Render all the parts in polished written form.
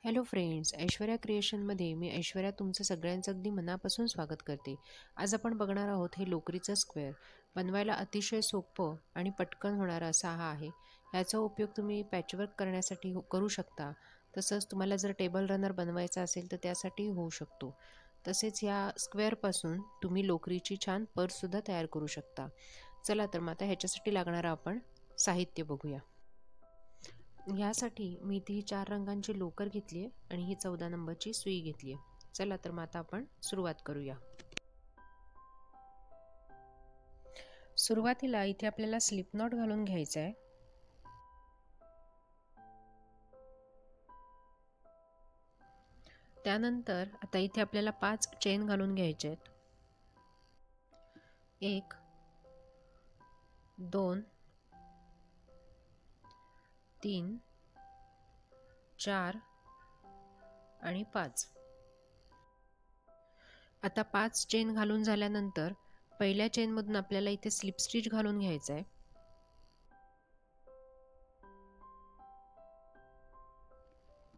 Hello friends, Aishwarya क्रिएशनमध्ये मी ऐश्वर्या तुमचं सगळ्यांचं अगदी मनापासून स्वागत करते. आज आपण बघणार आहोत हे लोकरीचं स्क्वेअर. बनवायला अतिशय सोपं आणि पटकन होणारा असा हा आहे. ह्याचा उपयोग तुम्ही पॅचवर्क करण्यासाठी करू शकता. तसंच तुम्हाला जर टेबल रनर बनवायचा असेल तर त्यासाठी होऊ शकतो. तसेच या स्क्वेअरपासून तुम्ही लोकरीची छान पर्ससुद्धा तयार करू शकता. चला तर मग आता ह्याच्यासाठी लागणारं आपण साहित्य बघूया. ह्यासाठी मी इथे ही 4 रंगांची लोकर घेतली आहे आणि ही 14 नंबरची सुई घेतली आहे. चला तर मग आता आपण सुरुवात करूया. सुरुवातीला इथे आपल्याला स्लिप नॉट घालून घ्यायचा आहे. त्यानंतर आता इथे आपल्याला 5 चेन घालून घ्यायचे आहेत. 1 2 3 4 आणि 5. आता 5 चेन घालून झाल्यानंतर पहिल्या चेनमधून आपल्याला इथे स्लिप स्टिच घालून घ्यायचं आहे.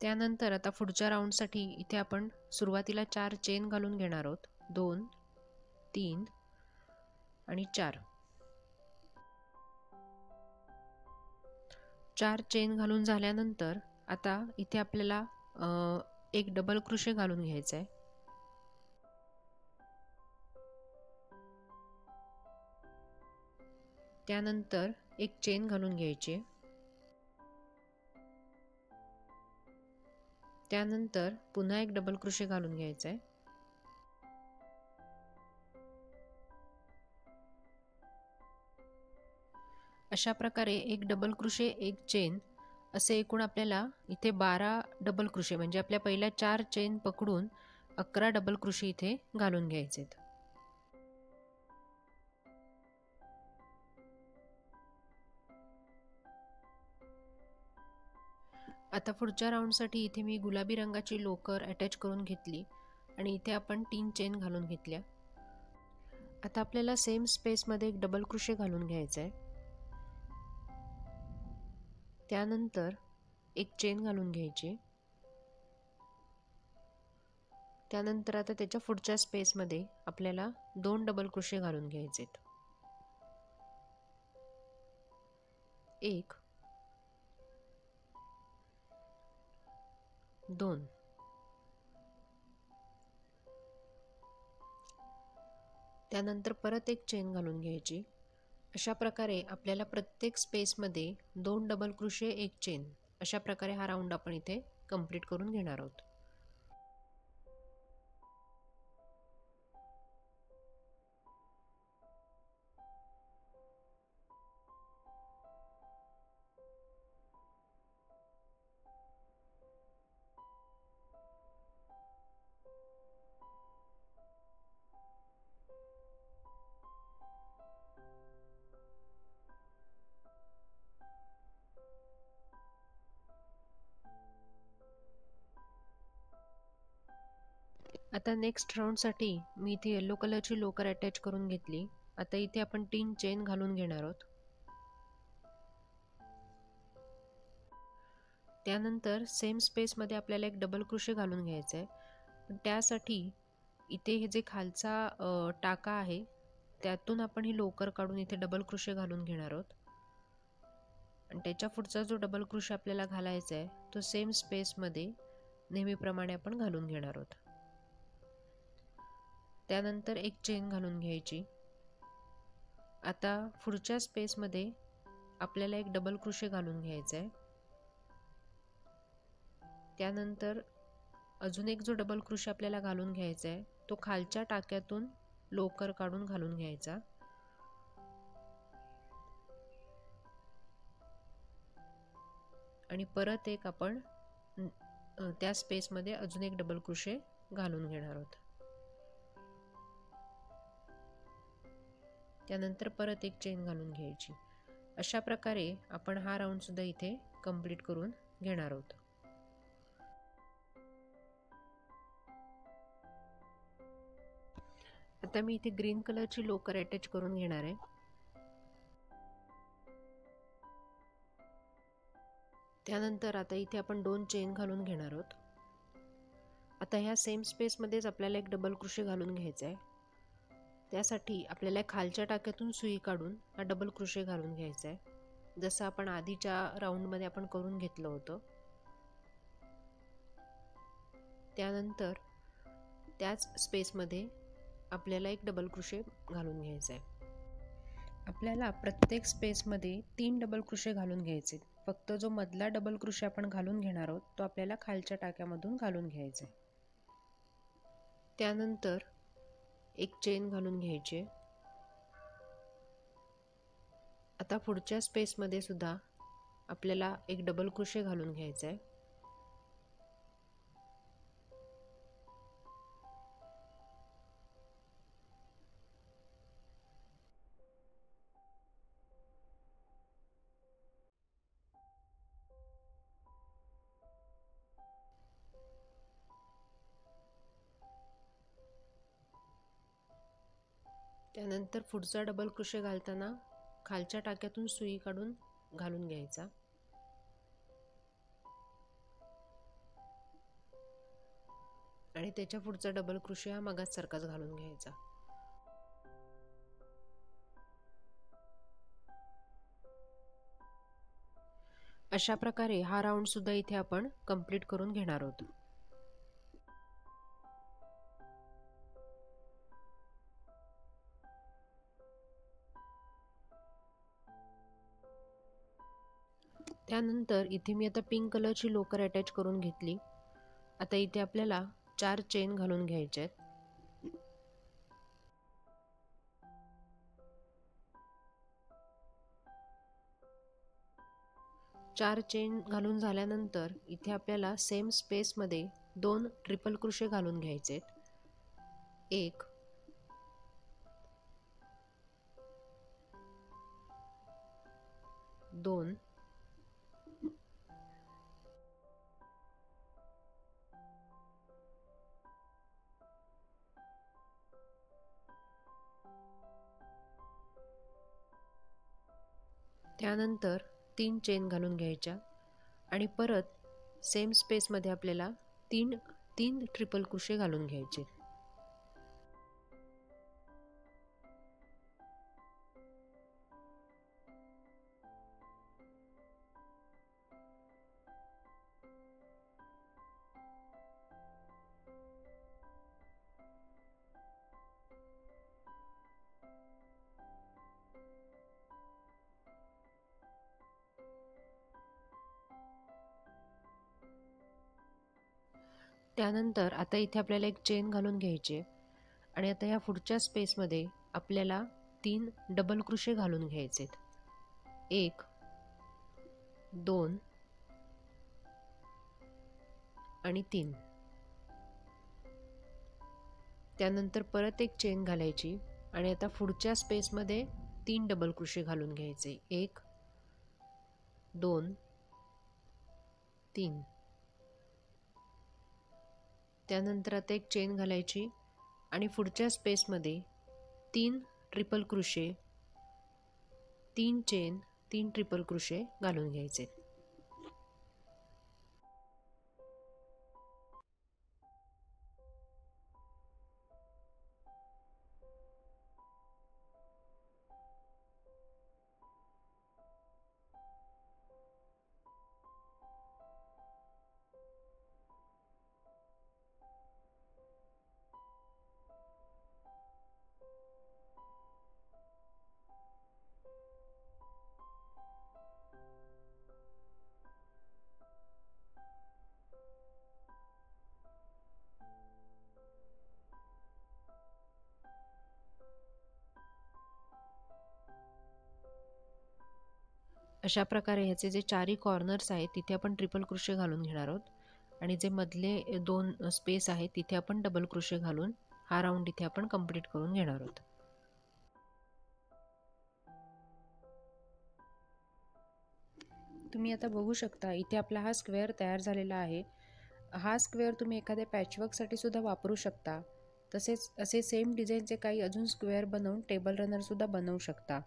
त्यानंतर आता पुढच्या राऊंडसाठी इथे आपण सुरुवातीला 4 चेन घालून घेणार आहोत. 2 3 आणि 4. 4 चेन घालून झाल्यानंतर आता इथे आपल्याला एक डबल क्रोशे घालून घ्यायचा आहे. त्यानंतर एक चेन घालून घ्यायची. त्यानंतर पुन्हा एक डबल क्रोशे घालून घ्यायचा आहे. अशा प्रकारे एक डबल क्रोशे एक चेन असे एकूण आपल्याला इथे 12 डबल क्रोशे म्हणजे आपल्या पहिल्या 4 चेन पकडून 11 डबल क्रोशे इथे घालून घ्यायचेत. आता पुढच्या राऊंडसाठी इथे मी गुलाबी रंगाची लोकर अटॅच करून घेतली आणि इथे आपण 3 चेन घालून घेतल्या. आता आपल्याला सेम स्पेसमध्ये एक डबल क्रोशे घालून घ्यायचा आहे. त्यानंतर एक चेन घालून घ्यायची. त्यानंतर आता त्याच्या पुढच्या स्पेसमध्ये आपल्याला 2 डबल क्रोशे घालून घ्यायचेत. 1 2 त्यानंतर परत एक चेन घालून घ्यायची. अशा प्रकारे आपल्याला प्रत्येक स्पेसमध्ये 2 डबल क्रोशे एक चेन अशा प्रकारे हा राऊंड आपण इथे कंप्लीट करून घेणार आहोत. आता नेक्स्ट राऊंडसाठी मी इथे येलो कलरची लोकर अटॅच करून घेतली. आता इथे आपण 3 चेन घालून घेणार आहोत. त्यानंतर सेम स्पेसमध्ये आपल्याला एक डबल क्रोशे घालून घ्यायचं आहे. पण त्यासाठी इथे हे जे खालचा टाका आहे त्यातून आपण ही लोकर काढून इथे डबल क्रोशे घालून घेणार आहोत. आणि त्याच्या पुढचा जो डबल क्रोशे आपल्याला घालायचा आहे तो सेम स्पेसमध्ये नेहमीप्रमाणे आपण घालून घेणार आहोत. त्यानंतर एक चेन घालून घ्यायची. आता पुढच्या स्पेसमध्ये आपल्याला एक डबल क्रोशे घालून घ्यायचा आहे. त्यानंतर अजून एक जो डबल क्रोशे आपल्याला घालून घ्यायचा आहे तो खालच्या टाक्यातून लोकर काढून घालून घ्यायचा. आणि परत एक आपण त्या स्पेसमध्ये अजून एक डबल क्रोशे घालून घेणार आहोत. त्यानंतर परत एक चेन घालून घ्यायची. अशा प्रकारे आपण हा राऊंड सुद्धा इथे कंप्लीट करून घेणार आहोत. आता मी इथे ग्रीन कलरची लोकर अटॅच करून घेणार आहे. त्यानंतर आता इथे आपण 2 चेन घालून घेणार आहोत. आता ह्या सेम स्पेसमध्येच आपल्याला एक डबल क्रोशे घालून घ्यायचा आहे। त्यासाठी आपल्याला खालच्या टाक्यातून सुई काढून हा डबल क्रोशे घालून घ्यायचा आहे, जसं आपण आधीच्या राऊंडमध्ये आपण करून घेतलं होतं। त्यानंतर त्याच स्पेसमध्ये आपल्याला एक डबल क्रोशे घालून घ्यायचा आहे। आपल्याला प्रत्येक स्पेसमध्ये 3 डबल क्रोशे घालून घ्यायचे। फक्त जो मधला डबल क्रोशे आपण घालून घेणार आहोत तो आपल्याला खालच्या टाक्यामधून घालून घ्यायचा आहे। त्यानंतर एक चेन घालून घ्यायची। आता पुढच्या स्पेसमध्ये सुद्धा आपल्याला एक डबल क्रोशे घालून घ्यायचा आहे। त्यानंतर पुढचा डबल क्रोशे घालताना खालच्या टाक्यातून सुई काढून घालून घ्यायचा आणि त्याच्या पुढचा डबल क्रोशे हा मगाचसारखाच घालून घ्यायचा। अशा प्रकारे हा राऊंड सुद्धा इथे आपण कंप्लीट करून घेणार आहोत। त्यानंतर इथे मी आता पिंक कलरची लोकर अटॅच करून घेतली। आता इथे आपल्याला 4 चेन घालून घ्यायचे आहेत। 4 चेन घालून झाल्यानंतर इथे आपल्याला सेम स्पेसमध्ये 2 ट्रिपल क्रोशे घालून घ्यायचे आहेत। 1 2 त्यानंतर 3 चेन घालून घ्यायच्या आणि परत सेम स्पेसमध्ये आपल्याला 3 ट्रिपल क्रोशे घालून घ्यायचे। त्यानंतर आता इथे आपल्याला एक चेन घालून घ्यायची आणि आता या पुढच्या स्पेसमध्ये आपल्याला 3 डबल क्रोशे घालून घ्यायचे। 1 2 आणि 3। त्यानंतर परत एक चेन घालायची आणि आता पुढच्या स्पेसमध्ये 3 डबल क्रोशे घालून घ्यायचे। 1 2 3। त्यानंतर आता एक चेन घालायची आणि पुढच्या स्पेसमध्ये 3 triple crochet, 3 chain, 3 triple crochet घालून घ्यायचे। अशा प्रकारे ह्याचे जे चारही कॉर्नर्स आहेत तिथे आपण ट्रिपल क्रोशे घालून घेणार आहोत आणि जे मधले 2 स्पेस आहेत तिथे आपण डबल क्रोशे घालून हा राऊंड इथे आपण कंप्लीट करून घेणार आहोत। तुम्ही आता बघू शकता इथे आपला हा स्क्वेअर तयार झालेला आहे। हा स्क्वेअर तुम्ही एखाद्या पॅचवर्कसाठी सुद्धा वापरू शकता। तसेच असे सेम डिझाईनचे काही अजून स्क्वेअर बनवून टेबल रनर सुद्धा बनवू शकता।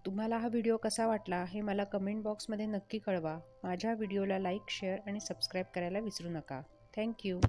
तुम्हाला हा व्हिडिओ कसा वाटला हे मला कमेंट बॉक्समध्ये नक्की कळवा। माझ्या व्हिडिओला लाईक, शेअर आणि सबस्क्राईब करायला विसरू नका। थँक्यू।